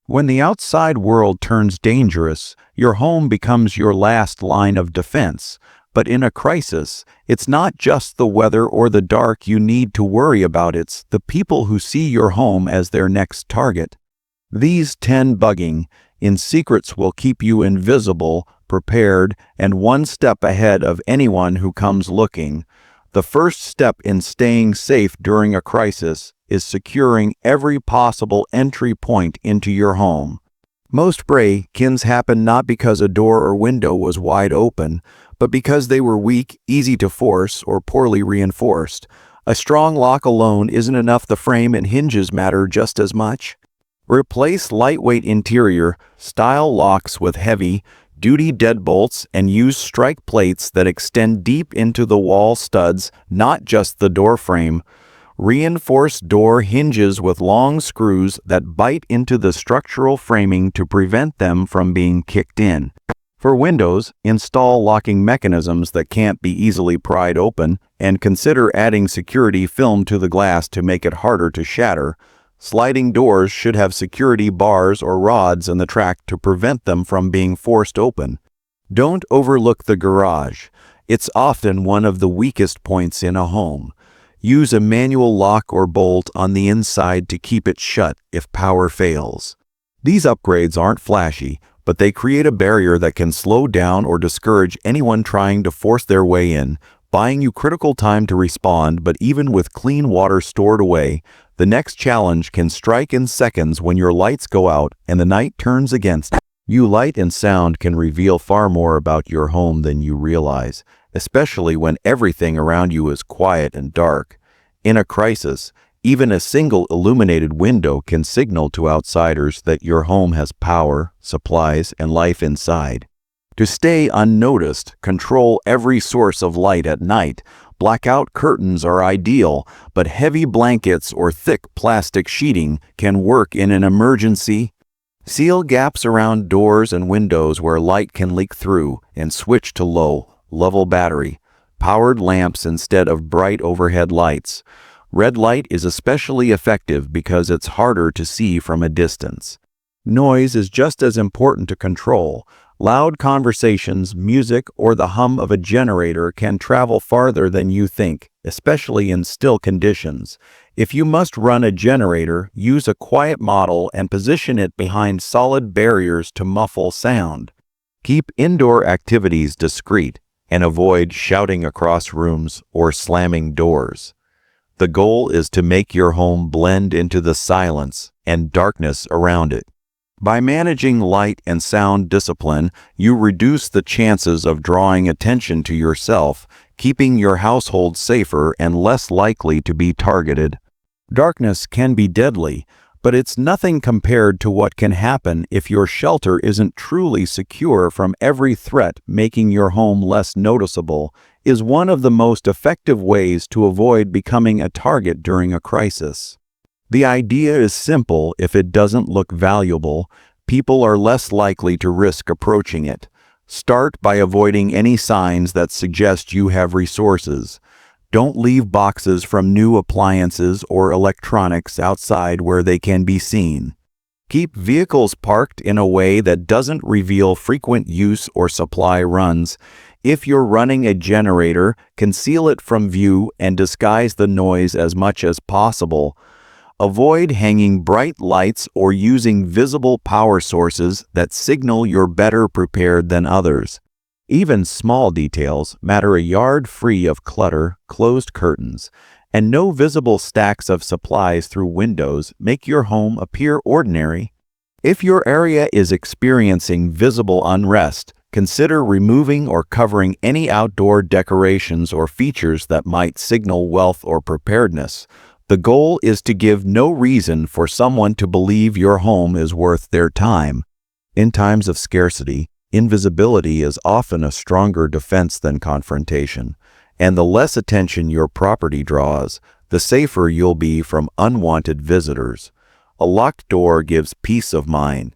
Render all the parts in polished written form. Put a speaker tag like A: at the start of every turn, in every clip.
A: When the outside world turns dangerous, your home becomes your last line of defense. But in a crisis, it's not just the weather or the dark you need to worry about, it's the people who see your home as their next target. These 10 bugging in secrets will keep you invisible, prepared, and one step ahead of anyone who comes looking. The first step in staying safe during a crisis is securing every possible entry point into your home. Most break-ins happen not because a door or window was wide open, but because they were weak, easy to force, or poorly reinforced. A strong lock alone isn't enough. The frame and hinges matter just as much. Replace lightweight interior style locks with heavy-duty deadbolts and use strike plates that extend deep into the wall studs, not just the door frame. Reinforce door hinges with long screws that bite into the structural framing to prevent them from being kicked in. For windows, install locking mechanisms that can't be easily pried open, and consider adding security film to the glass to make it harder to shatter. Sliding doors should have security bars or rods in the track to prevent them from being forced open. Don't overlook the garage. It's often one of the weakest points in a home. Use a manual lock or bolt on the inside to keep it shut if power fails. These upgrades aren't flashy, but they create a barrier that can slow down or discourage anyone trying to force their way in, buying you critical time to respond. But even with clean water stored away, the next challenge can strike in seconds when your lights go out and the night turns against you. Light and sound can reveal far more about your home than you realize, especially when everything around you is quiet and dark. In a crisis, even a single illuminated window can signal to outsiders that your home has power, supplies, and life inside. To stay unnoticed, control every source of light at night. Blackout curtains are ideal, but heavy blankets or thick plastic sheeting can work in an emergency. Seal gaps around doors and windows where light can leak through, and switch to low-level battery-powered lamps instead of bright overhead lights. Red light is especially effective because it's harder to see from a distance. Noise is just as important to control. Loud conversations, music, or the hum of a generator can travel farther than you think, especially in still conditions. If you must run a generator, use a quiet model and position it behind solid barriers to muffle sound. Keep indoor activities discreet and avoid shouting across rooms or slamming doors. The goal is to make your home blend into the silence and darkness around it. By managing light and sound discipline, you reduce the chances of drawing attention to yourself, keeping your household safer and less likely to be targeted. Darkness can be deadly, but it's nothing compared to what can happen if your shelter isn't truly secure from every threat. Making your home less noticeable is one of the most effective ways to avoid becoming a target during a crisis. The idea is simple. If it doesn't look valuable, people are less likely to risk approaching it. Start by avoiding any signs that suggest you have resources. Don't leave boxes from new appliances or electronics outside where they can be seen. Keep vehicles parked in a way that doesn't reveal frequent use or supply runs. If you're running a generator, conceal it from view and disguise the noise as much as possible. Avoid hanging bright lights or using visible power sources that signal you're better prepared than others. Even small details matter. A yard free of clutter, closed curtains, and no visible stacks of supplies through windows make your home appear ordinary. If your area is experiencing visible unrest, consider removing or covering any outdoor decorations or features that might signal wealth or preparedness. The goal is to give no reason for someone to believe your home is worth their time. In times of scarcity, invisibility is often a stronger defense than confrontation, and the less attention your property draws, the safer you'll be from unwanted visitors. A locked door gives peace of mind,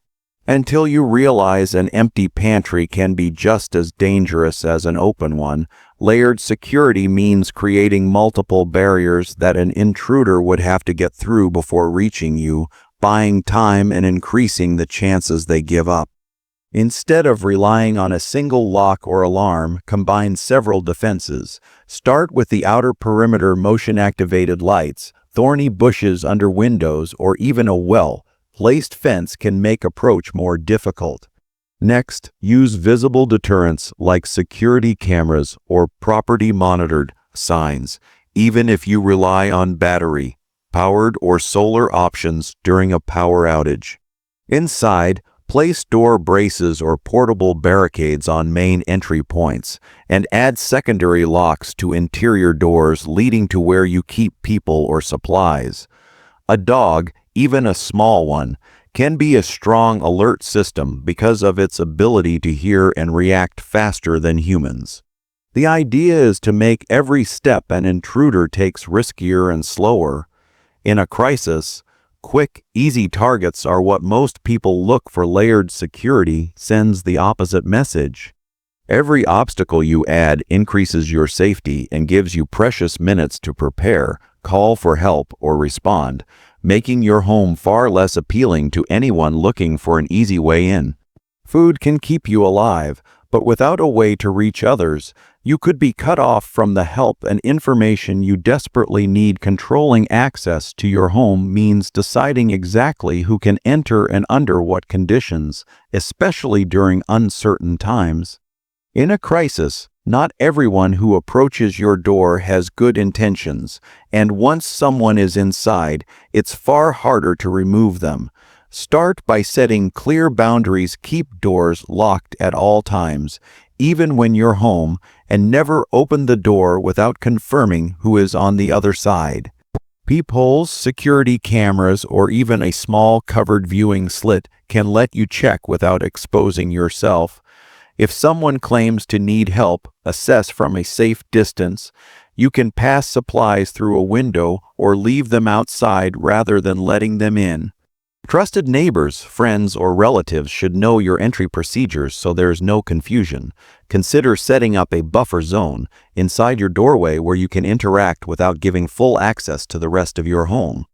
A: until you realize an empty pantry can be just as dangerous as an open one. Layered security means creating multiple barriers that an intruder would have to get through before reaching you. buying time and increasing the chances they give up. Instead of relying on a single lock or alarm, combine several defenses. Start with the outer perimeter motion-activated lights. Thorny bushes under windows or even a well-placed fence can make approach more difficult. Next, use visible deterrents like security cameras or property-monitored signs, even if you rely on battery-powered or solar options during a power outage. Inside, place door braces or portable barricades on main entry points, and add secondary locks to interior doors leading to where you keep people or supplies. A dog, even a small one, can be a strong alert system because of its ability to hear and react faster than humans. The idea is to make every step an intruder takes riskier and slower. In a crisis, quick, easy targets are what most people look for. Layered security sends the opposite message. Every obstacle you add increases your safety and gives you precious minutes to prepare, call for help, or respond, making your home far less appealing to anyone looking for an easy way in. Food can keep you alive, but without a way to reach others, you could be cut off from the help and information you desperately need. Controlling access to your home means deciding exactly who can enter and under what conditions, especially during uncertain times. In a crisis, not everyone who approaches your door has good intentions, and once someone is inside, it's far harder to remove them. Start by setting clear boundaries. Keep doors locked at all times, even when you're home, and never open the door without confirming who is on the other side. Peepholes, security cameras, or even a small covered viewing slit can let you check without exposing yourself. If someone claims to need help, assess from a safe distance. You can pass supplies through a window or leave them outside rather than letting them in. Trusted neighbors, friends, or relatives should know your entry procedures so there's no confusion. Consider setting up a buffer zone inside your doorway where you can interact without giving full access to the rest of your home.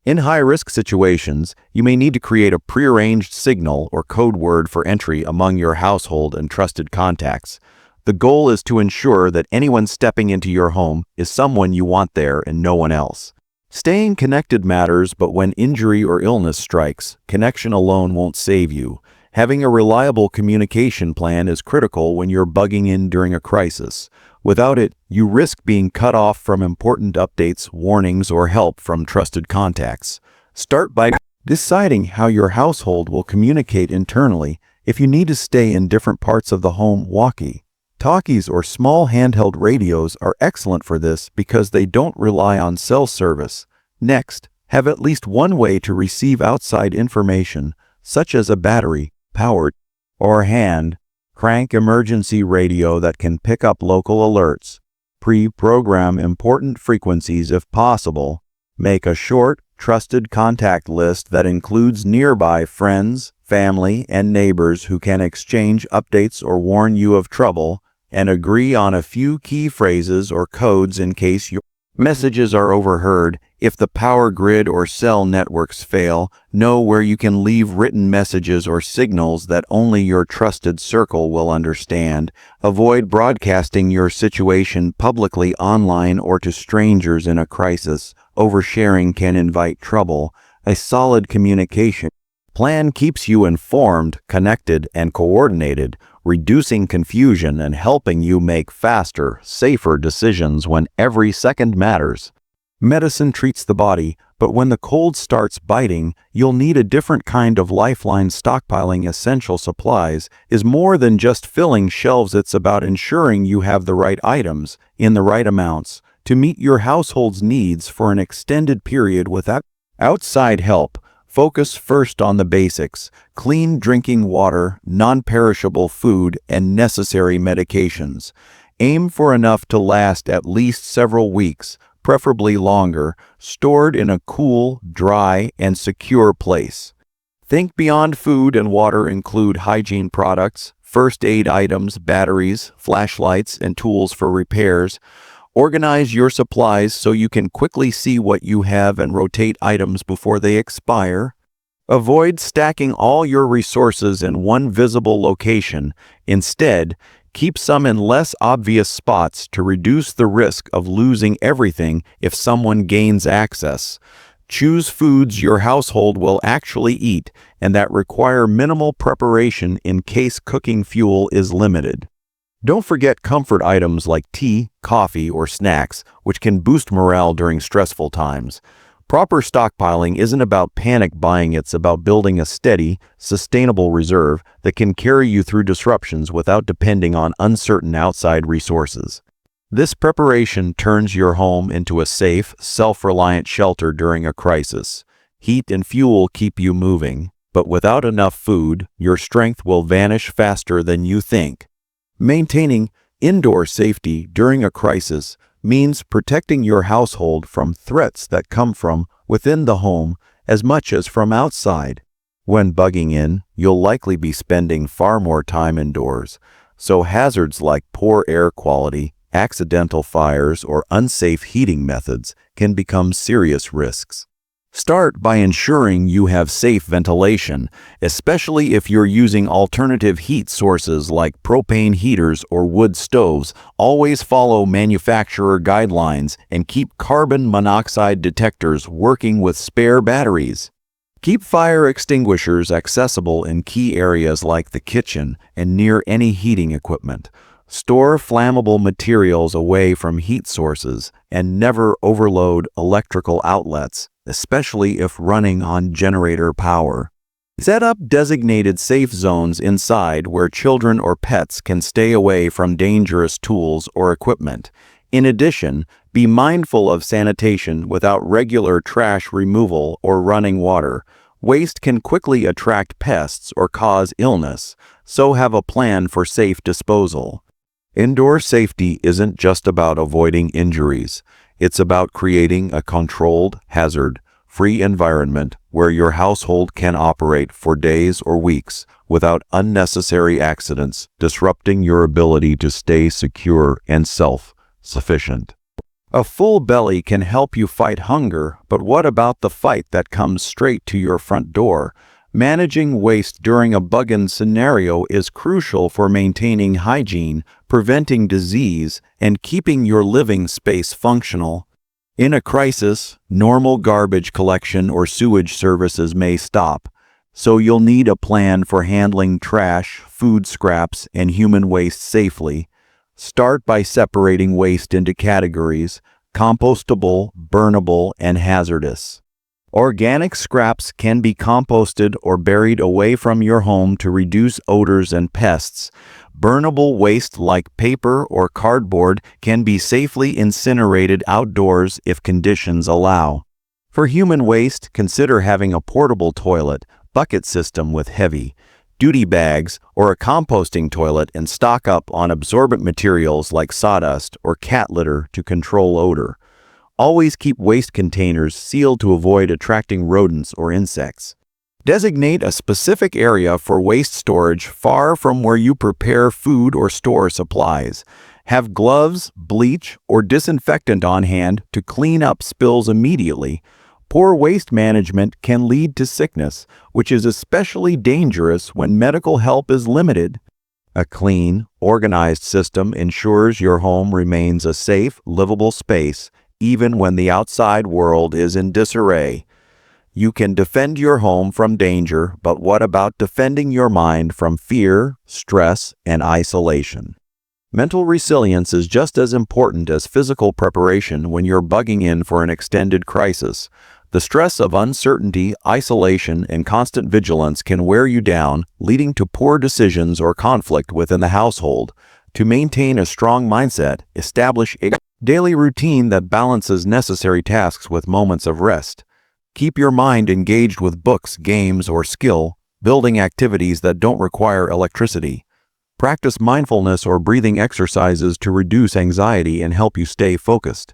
A: In high-risk situations, you may need to create a prearranged signal or code word for entry among your household and trusted contacts. The goal is to ensure that anyone stepping into your home is someone you want there and no one else. Staying connected matters, but when injury or illness strikes, connection alone won't save you. Having a reliable communication plan is critical when you're bugging in during a crisis. Without it, you risk being cut off from important updates, warnings, or help from trusted contacts. Start by deciding how your household will communicate internally. If you need to stay in different parts of the home, walkie-talkies or small handheld radios are excellent for this because they don't rely on cell service. Next, have at least one way to receive outside information, such as a battery-powered or hand-crank emergency radio that can pick up local alerts. Pre-program important frequencies if possible. Make a short, trusted contact list that includes nearby friends, family, and neighbors who can exchange updates or warn you of trouble, and agree on a few key phrases or codes in case your messages are overheard. If the power grid or cell networks fail, know where you can leave written messages or signals that only your trusted circle will understand. Avoid broadcasting your situation publicly online or to strangers in a crisis. Oversharing can invite trouble. A solid communication plan keeps you informed, connected, and coordinated, reducing confusion and helping you make faster, safer decisions when every second matters. Medicine treats the body, but when the cold starts biting, you'll need a different kind of lifeline. Stockpiling essential supplies is more than just filling shelves. It's about ensuring you have the right items in the right amounts to meet your household's needs for an extended period without outside help. Focus first on the basics: clean drinking water, non-perishable food, and necessary medications. Aim for enough to last at least several weeks, preferably longer, stored in a cool, dry, and secure place. Think beyond food and water. Include hygiene products, first aid items, batteries, flashlights, and tools for repairs. Organize your supplies so you can quickly see what you have and rotate items before they expire. Avoid stacking all your resources in one visible location. Instead, keep some in less obvious spots to reduce the risk of losing everything if someone gains access. Choose foods your household will actually eat and that require minimal preparation in case cooking fuel is limited. Don't forget comfort items like tea, coffee, or snacks, which can boost morale during stressful times. Proper stockpiling isn't about panic buying, it's about building a steady, sustainable reserve that can carry you through disruptions without depending on uncertain outside resources. This preparation turns your home into a safe, self-reliant shelter during a crisis. Heat and fuel keep you moving, but without enough food, your strength will vanish faster than you think. Maintaining indoor safety during a crisis means protecting your household from threats that come from within the home as much as from outside. When bugging in, you'll likely be spending far more time indoors, so hazards like poor air quality, accidental fires, or unsafe heating methods can become serious risks. Start by ensuring you have safe ventilation, especially if you're using alternative heat sources like propane heaters or wood stoves. Always follow manufacturer guidelines and keep carbon monoxide detectors working with spare batteries. Keep fire extinguishers accessible in key areas like the kitchen and near any heating equipment. Store flammable materials away from heat sources and never overload electrical outlets, especially if running on generator power. Set up designated safe zones inside where children or pets can stay away from dangerous tools or equipment. In addition, be mindful of sanitation without regular trash removal or running water. Waste can quickly attract pests or cause illness, so have a plan for safe disposal. Indoor safety isn't just about avoiding injuries. It's about creating a controlled, hazard-free environment where your household can operate for days or weeks without unnecessary accidents, disrupting your ability to stay secure and self-sufficient. A full belly can help you fight hunger, but what about the fight that comes straight to your front door? Managing waste during a bug-in scenario is crucial for maintaining hygiene, preventing disease, and keeping your living space functional. In a crisis, normal garbage collection or sewage services may stop, so you'll need a plan for handling trash, food scraps, and human waste safely. Start by separating waste into categories: compostable, burnable, and hazardous. Organic scraps can be composted or buried away from your home to reduce odors and pests. Burnable waste like paper or cardboard can be safely incinerated outdoors if conditions allow. For human waste, consider having a portable toilet, bucket system with heavy-duty bags, or a composting toilet, and stock up on absorbent materials like sawdust or cat litter to control odor. Always keep waste containers sealed to avoid attracting rodents or insects. Designate a specific area for waste storage far from where you prepare food or store supplies. Have gloves, bleach, or disinfectant on hand to clean up spills immediately. Poor waste management can lead to sickness, which is especially dangerous when medical help is limited. A clean, organized system ensures your home remains a safe, livable space, even when the outside world is in disarray. You can defend your home from danger, but what about defending your mind from fear, stress, and isolation? Mental resilience is just as important as physical preparation when you're bugging in for an extended crisis. The stress of uncertainty, isolation, and constant vigilance can wear you down, leading to poor decisions or conflict within the household. To maintain a strong mindset, establish a daily routine that balances necessary tasks with moments of rest. Keep your mind engaged with books, games, or skill-building activities that don't require electricity. Practice mindfulness or breathing exercises to reduce anxiety and help you stay focused.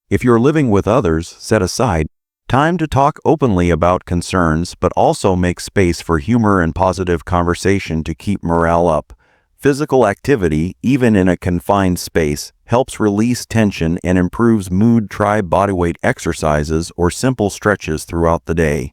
A: If you're living with others, set aside time to talk openly about concerns, but also make space for humor and positive conversation to keep morale up. Physical activity, even in a confined space, helps release tension and improves mood. Try bodyweight exercises or simple stretches throughout the day.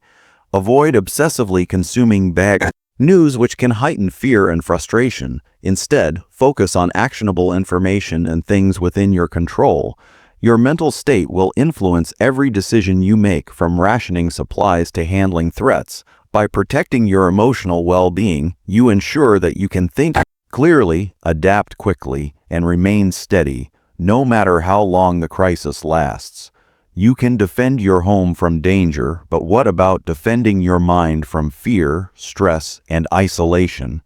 A: Avoid obsessively consuming bad news which can heighten fear and frustration. Instead, focus on actionable information and things within your control. Your mental state will influence every decision you make, from rationing supplies to handling threats. By protecting your emotional well-being, you ensure that you can think clearly, adapt quickly, and remain steady, no matter how long the crisis lasts. You can defend your home from danger, but what about defending your mind from fear, stress, and isolation?